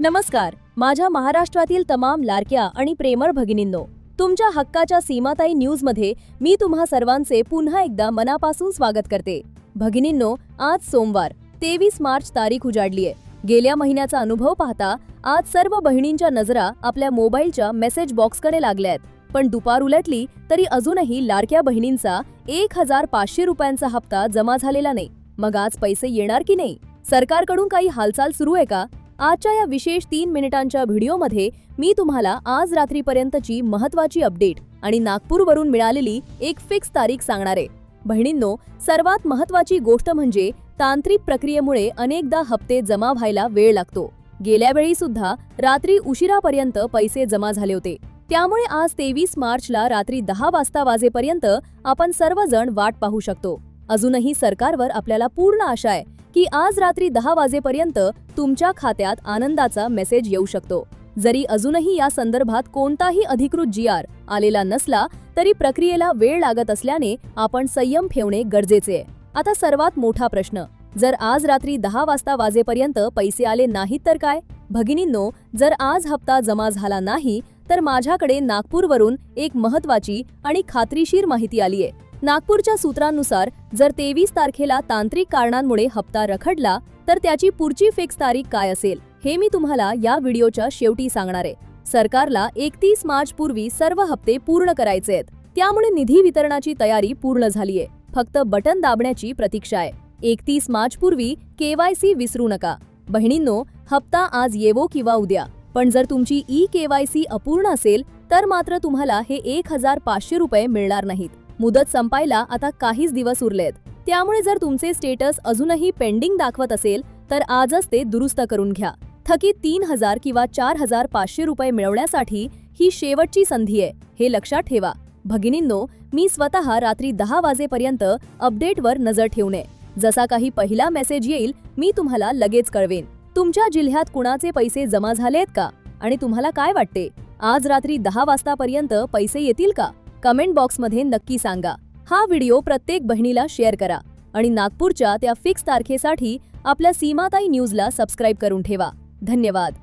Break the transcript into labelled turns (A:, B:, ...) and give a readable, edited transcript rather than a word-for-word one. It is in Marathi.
A: नमस्कार. माझ्या महाराष्ट्रातील तमाम लाडक्या आणि प्रेमळ भगिनींनो, तुमच्या हक्काच्या सीमाताई न्यूजमध्ये मी तुम्हा सर्वांचे पुन्हा एकदा मनापासून स्वागत करते. भगिनींनो, आज सोमवार 23 मार्च तारीख उजाडलीये. गेल्या महिन्याचा अनुभव पाहता आज सर्व बहिणींच्या नजरा आपल्या मोबाईलच्या मेसेज बॉक्सकडे लागल्यात. पण दुपार उलटली तरी अजूनही लाडक्या बहिणींचा 1500 रुपयांचा हप्ता जमा झालेला नाही. मग आज पैसे येणार की नाही? सरकारकडून काही हालचाल सुरू आहे का? आजच्या या विशेष 3 मिनिटांच्या व्हिडिओमध्ये मी तुम्हाला आज रात्रीपर्यंतची महत्त्वाची अपडेट आणि नागपूरवरून मिळालेली एक फिक्स तारीख सांगणार आहे. बहिणींनो, सर्वात महत्त्वाची गोष्ट म्हणजे तांत्रिक प्रक्रियेमुळे अनेकदा हप्ते जमा व्हायला वेळ लागतो. गेल्या वेळी सुद्धा रात्री उशिरापर्यंत पैसे जमा झाले होते. त्यामुळे आज 23 मार्चला रात्री 10 वाजेपर्यंत आपण सर्वजण वाट पाहू शकतो. अजूनही सरकारवर आपल्याला पूर्ण आशा आहे की आज रात्री 10 वाजेपर्यंत तुमच्या खात्यात आनंदाचा मेसेज येऊ शकतो. जरी अजूनही या संदर्भात कोणताही अधिकृत GR आलेला नसला तरी प्रक्रियेला वेळ लागत असल्याने आपण संयम ठेवणे गरजेचे आहे. आता सर्वात मोठा प्रश्न, जर आज रात्री 10 वाजेपर्यंत पैसे आले नाहीत तर काय? भगिनींनो, जर आज हप्ता जमा झाला नाही तर माझ्याकडे नागपूरवरून एक महत्त्वाची आणि खात्रीशीर माहिती आली आहे. नागपूरच्या सूत्रांनुसार जर 23 तारखेला तांत्रिक कारणांमुळे हप्ता रखडला तर त्याची पुढची फिक्स तारीख काय असेल हे मी तुम्हाला या व्हिडिओच्या शेवटी सांगणार आहे. सरकारला 31 मार्च पूर्वी सर्व हप्ते पूर्ण करायचे आहेत. त्यामुळे निधी वितरणाची तयारी पूर्ण झालीये. फक्त बटन दाबण्याची प्रतीक्षा आहे. 31 मार्च पूर्वी KYC विसरू नका. बहिणींनो, हप्ता आज येवो किंवा उद्या, पण जर तुमची KYC अपूर्ण असेल तर मात्र तुम्हाला हे 1500 रुपये मिळणार नाहीत. मुदत संपायला आता काहीच दिवस उरलेत. त्यामुळे जर तुमचे स्टेटस अजूनही पेंडिंग दाखवत असेल तर आजच ते दुरुस्त करून घ्या. थकीत 3000 किंवा 4500 रुपये मिळवण्यासाठी ही शेवटची संधी आहे, हे लक्षात ठेवा. भगिनींनो, मी स्वतः रात्री 10 वाजेपर्यंत अपडेटवर नजर ठेवणे. जसा काही पहिला मेसेज येईल मी तुम्हाला लगेच कळवेन. तुमच्या जिल्ह्यात कुणाचे पैसे जमा झालेत का? आणि तुम्हाला काय वाटते, आज रात्री 10 वाजतापर्यंत पैसे येतील का? कमेंट बॉक्समध्ये नक्की सांगा. हा व्हिडिओ प्रत्येक बहिणीला शेअर करा आणि नागपूरच्या त्या फिक्स तारखेसाठी आपल्या सीमाताई न्यूजला सबस्क्राईब करून ठेवा. धन्यवाद.